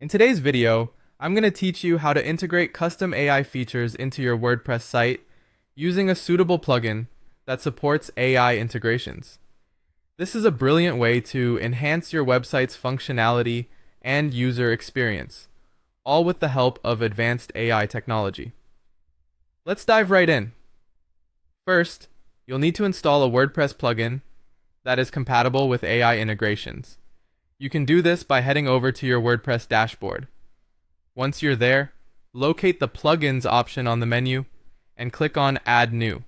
In today's video, I'm going to teach you how to integrate custom AI features into your WordPress site using a suitable plugin that supports AI integrations. This is a brilliant way to enhance your website's functionality and user experience, all with the help of advanced AI technology. Let's dive right in. First, you'll need to install a WordPress plugin that is compatible with AI integrations. You can do this by heading over to your WordPress dashboard. Once you're there, locate the Plugins option on the menu and click on Add New.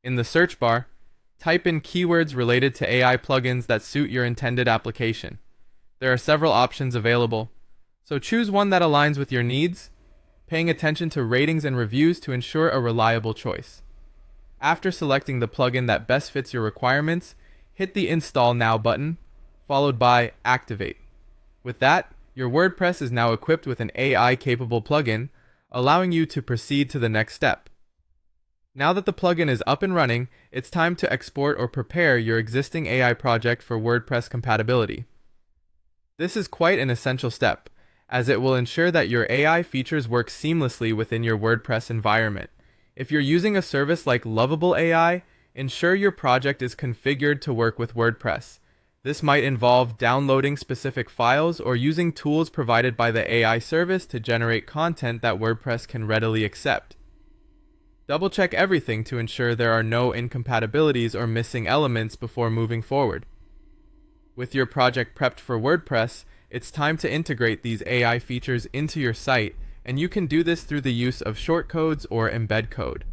In the search bar, type in keywords related to AI plugins that suit your intended application. There are several options available, so choose one that aligns with your needs, paying attention to ratings and reviews to ensure a reliable choice. After selecting the plugin that best fits your requirements, hit the Install Now button, followed by Activate. With that, your WordPress is now equipped with an AI-capable plugin, allowing you to proceed to the next step. Now that the plugin is up and running, it's time to export or prepare your existing AI project for WordPress compatibility. This is quite an essential step, as it will ensure that your AI features work seamlessly within your WordPress environment. If you're using a service like Lovable AI, ensure your project is configured to work with WordPress. This might involve downloading specific files or using tools provided by the AI service to generate content that WordPress can readily accept. Double-check everything to ensure there are no incompatibilities or missing elements before moving forward. With your project prepped for WordPress, it's time to integrate these AI features into your site, and you can do this through the use of shortcodes or embed code.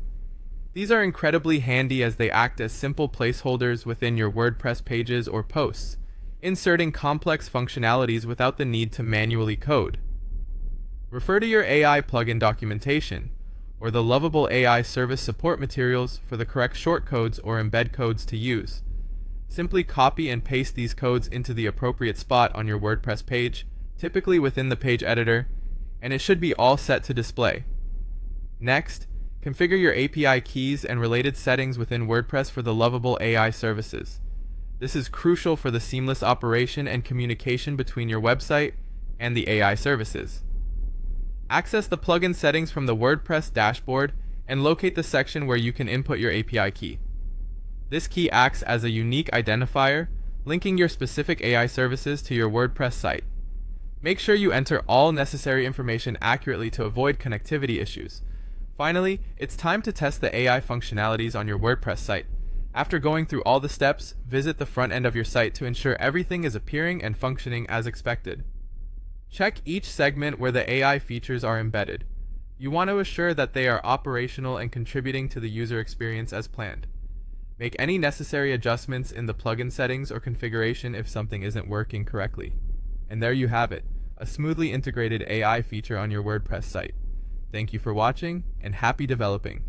These are incredibly handy as they act as simple placeholders within your WordPress pages or posts, inserting complex functionalities without the need to manually code. Refer to your AI plugin documentation or the Lovable AI service support materials for the correct shortcodes or embed codes to use. Simply copy and paste these codes into the appropriate spot on your WordPress page, typically within the page editor, and it should be all set to display. Next, configure your API keys and related settings within WordPress for the Lovable AI services. This is crucial for the seamless operation and communication between your website and the AI services. Access the plugin settings from the WordPress dashboard and locate the section where you can input your API key. This key acts as a unique identifier, linking your specific AI services to your WordPress site. Make sure you enter all necessary information accurately to avoid connectivity issues. Finally, it's time to test the AI functionalities on your WordPress site. After going through all the steps, visit the front end of your site to ensure everything is appearing and functioning as expected. Check each segment where the AI features are embedded. You want to assure that they are operational and contributing to the user experience as planned. Make any necessary adjustments in the plugin settings or configuration if something isn't working correctly. And there you have it, a smoothly integrated AI feature on your WordPress site. Thank you for watching, and happy developing!